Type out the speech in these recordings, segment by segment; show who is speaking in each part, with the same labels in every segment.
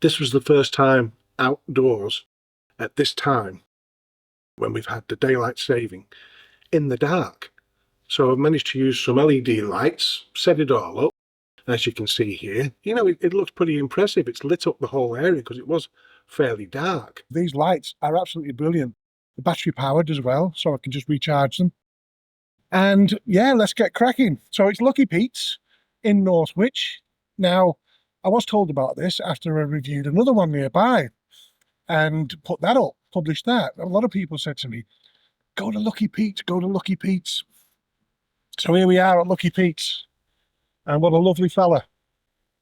Speaker 1: This was the first time outdoors at this time when we've had the daylight saving in the dark. So I've managed to use some LED lights, set it all up. As you can see here, you know, it looks pretty impressive. It's lit up the whole area because it was fairly dark. These lights are absolutely brilliant. The battery powered as well, so I can just recharge them. And yeah, let's get cracking. So it's Lucky Pete's in Northwich. Now, I was told about this after I reviewed another one nearby and put that up, published that. A lot of people said to me, go to Lucky Pete's, go to Lucky Pete's. So here we are at Lucky Pete's. And what a lovely fella.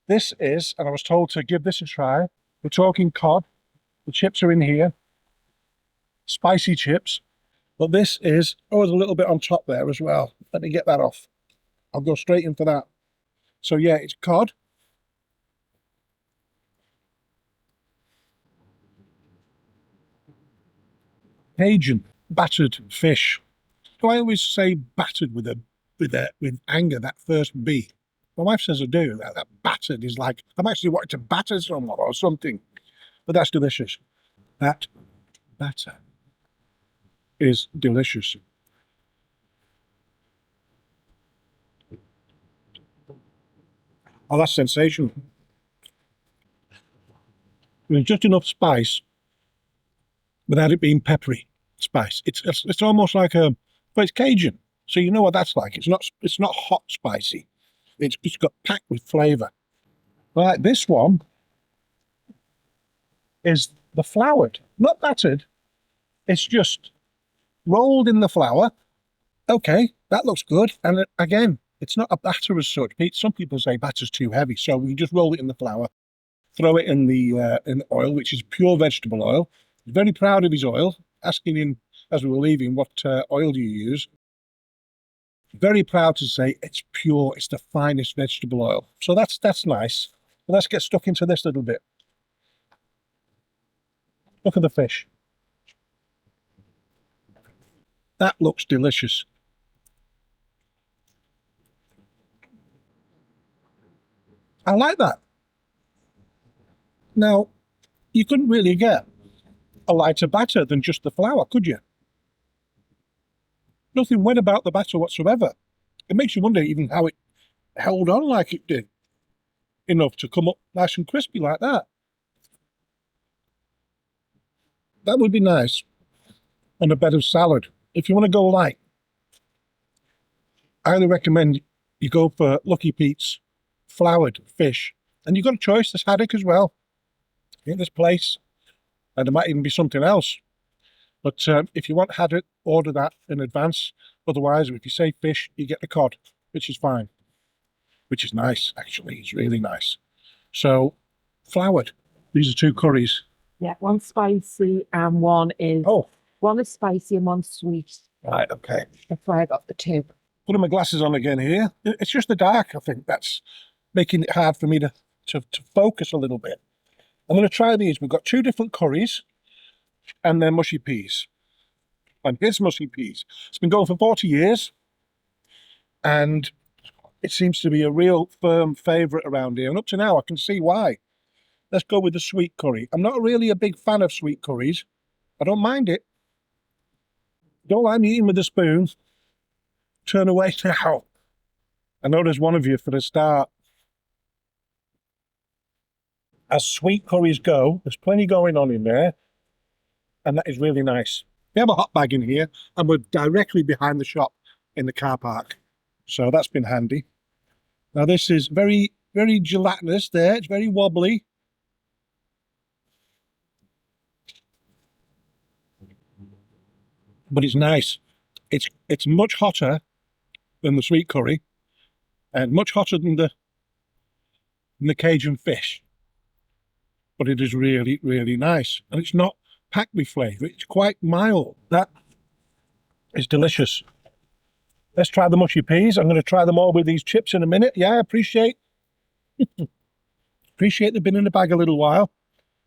Speaker 1: This is, and I was told to give this a try. We're talking cod. The chips are in here. Spicy chips. But this is, oh, there's a little bit on top there as well. Let me get that off. I'll go straight in for that. So yeah, it's cod. Cajun battered fish. Do I always say battered with anger, that first B? My wife says I do. That battered is like, I'm actually wanting to batter someone or something. But that's delicious. That batter is delicious. Oh, that's sensational. There's just enough spice without it being peppery spice. It's almost like but it's Cajun. So you know what that's like. It's not hot spicy. It's just got packed with flavour. Right, this one is the floured, not battered. It's just rolled in the flour. Okay, that looks good. And again, it's not a batter as such. Some people say batter's too heavy, so we just roll it in the flour, throw it in the oil, which is pure vegetable oil. He's very proud of his oil. Asking him as we were leaving, what oil do you use? Very proud to say it's pure. It's the finest vegetable oil. So that's nice. But let's get stuck into this little bit. Look at the fish. That looks delicious. I like that. Now, you couldn't really get a lighter batter than just the flour, could you? Nothing wet about the batter whatsoever. It makes you wonder even how it held on like it did. Enough to come up nice and crispy like that. That would be nice on a bed of salad. If you want to go light, I highly recommend you go for Lucky Pete's floured fish. And you've got a choice. There's haddock as well in this place. And there might even be something else. But if you want haddock, order that in advance. Otherwise, if you say fish, you get the cod, which is fine. Which is nice, actually. It's really nice. So, floured. These are two curries.
Speaker 2: Yeah, one's spicy and one is spicy and one's sweet.
Speaker 1: Right, okay.
Speaker 2: That's why I got the two.
Speaker 1: Putting my glasses on again here. It's just the dark, I think, that's making it hard for me to focus a little bit. I'm going to try these. We've got two different curries and then mushy peas. And here's mushy peas. It's been going for 40 years and it seems to be a real firm favourite around here. And up to now, I can see why. Let's go with the sweet curry. I'm not really a big fan of sweet curries. I don't mind it. Don't like me eating with a spoon. Turn away now. I know there's one of you for the start. As sweet curries go, there's plenty going on in there. And that is really nice. We have a hot bag in here and we're directly behind the shop in the car park. So that's been handy. Now this is very, very gelatinous there. It's very wobbly. But it's nice. It's much hotter than the sweet curry and much hotter than the Cajun fish. But it is really, really nice. And it's not packed with flavour. It's quite mild. That is delicious. Let's try the mushy peas. I'm going to try them all with these chips in a minute. Yeah, I appreciate they've been in the bag a little while.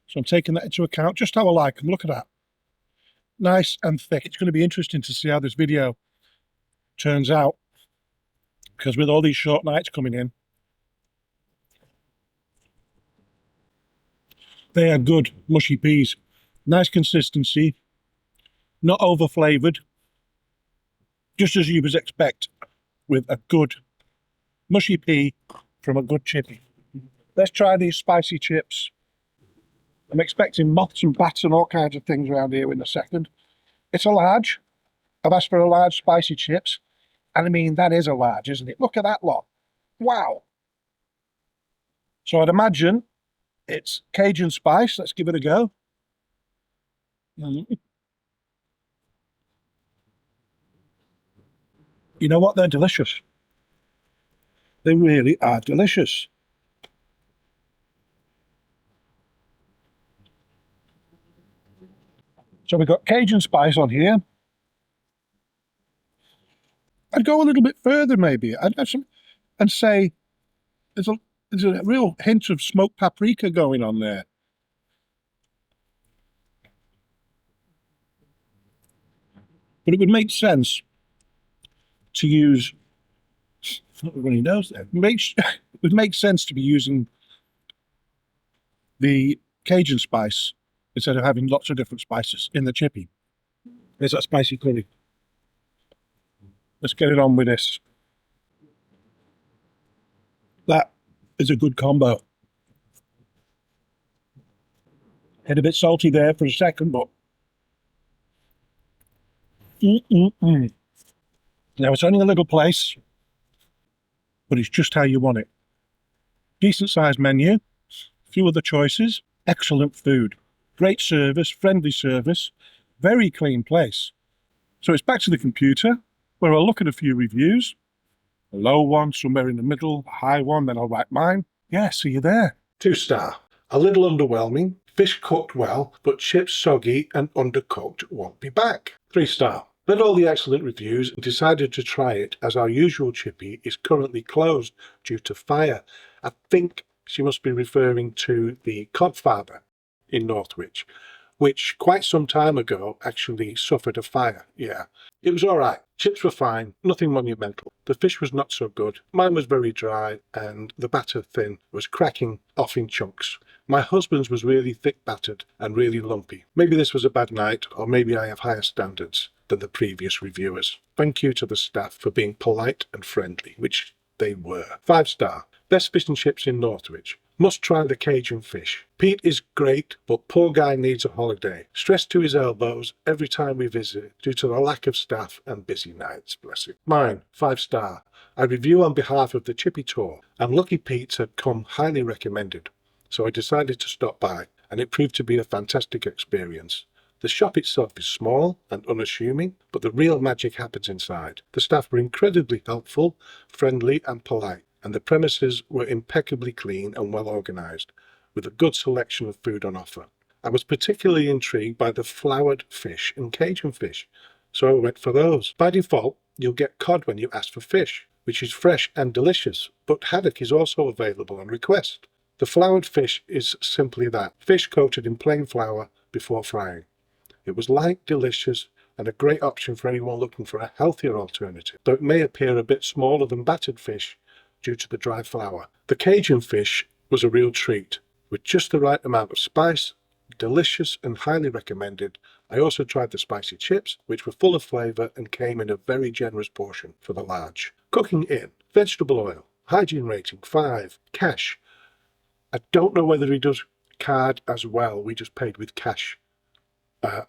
Speaker 1: So I'm taking that into account. Just how I like them. Look at that. Nice and thick. It's going to be interesting to see how this video turns out. Because with all these short nights coming in, They are good mushy peas. Nice consistency, not over flavoured, just as you would expect with a good mushy pea from a good chippy. Let's try these spicy chips. I'm expecting moths and bats and all kinds of things around here in a second. It's a large. I've asked for a large spicy chips. And I mean, that is a large, isn't it? Look at that lot. Wow. So I'd imagine it's Cajun spice. Let's give it a go. You know what? They're delicious. They really are delicious. So we've got Cajun spice on here. I'd go a little bit further, maybe. I'd have some, and say there's a real hint of smoked paprika going on there. But it would make sense to use. Not really knows that. It would make sense to be using the Cajun spice instead of having lots of different spices in the chippy. There's that spicy curry. Let's get it on with this. That is a good combo. Hit a bit salty there for a second, but now it's only a little place, but it's just how you want it. Decent sized menu, few other choices, excellent food, great service, friendly service, very clean place. So it's back to the computer, where I'll look at a few reviews. A low one, somewhere in the middle, a high one, then I'll write mine. Yeah, see you there. 2-star. A little underwhelming. Fish cooked well, but chips soggy and undercooked won't be back. 3-star. Read all the excellent reviews and decided to try it as our usual chippy is currently closed due to fire. I think she must be referring to the cod farmer in Northwich, which quite some time ago actually suffered a fire. Yeah, it was all right. Chips were fine, nothing monumental. The fish was not so good. Mine was very dry and the batter thin, was cracking off in chunks. My husband's was really thick battered and really lumpy. Maybe this was a bad night, or maybe I have higher standards than the previous reviewers. Thank you to the staff for being polite and friendly, which they were. 5-star. Best fish and chips in Northwich. Must try the Cajun fish. Pete is great, but poor guy needs a holiday. Stressed to his elbows every time we visit due to the lack of staff and busy nights, bless him. Mine, 5-star. I review on behalf of the Chippy Tour, and Lucky Pete's had come highly recommended. So I decided to stop by, and it proved to be a fantastic experience. The shop itself is small and unassuming, but the real magic happens inside. The staff were incredibly helpful, friendly and polite, and the premises were impeccably clean and well organised, with a good selection of food on offer. I was particularly intrigued by the floured fish and Cajun fish, so I went for those. By default, you'll get cod when you ask for fish, which is fresh and delicious, but haddock is also available on request. The floured fish is simply that, fish coated in plain flour before frying. It was light, delicious, and a great option for anyone looking for a healthier alternative, though it may appear a bit smaller than battered fish due to the dry flour. The Cajun fish was a real treat, with just the right amount of spice, delicious and highly recommended. I also tried the spicy chips, which were full of flavour and came in a very generous portion for the large. Cooking in, vegetable oil, hygiene rating 5, cash. I don't know whether he does card as well, we just paid with cash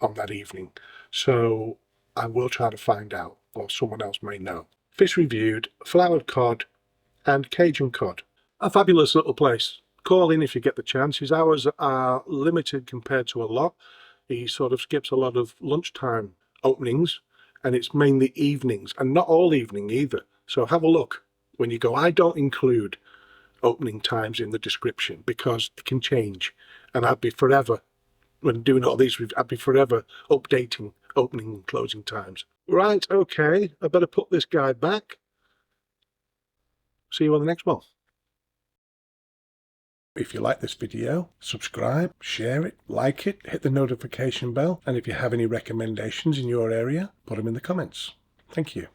Speaker 1: on that evening, so I will try to find out, or someone else may know. Fish reviewed, Flour-Cod and Cajun cod. A fabulous little place. Call in if you get the chance. His hours are limited compared to a lot. He sort of skips a lot of lunchtime openings, and it's mainly evenings, and not all evening either. So have a look when you go. I don't include opening times in the description because it can change, and I'd be forever, when doing all these, I'd be forever updating opening and closing times. Right, okay, I better put this guy back. See you on the next one. If you like this video, subscribe, share it, like it, hit the notification bell, and if you have any recommendations in your area, put them in the comments. Thank you.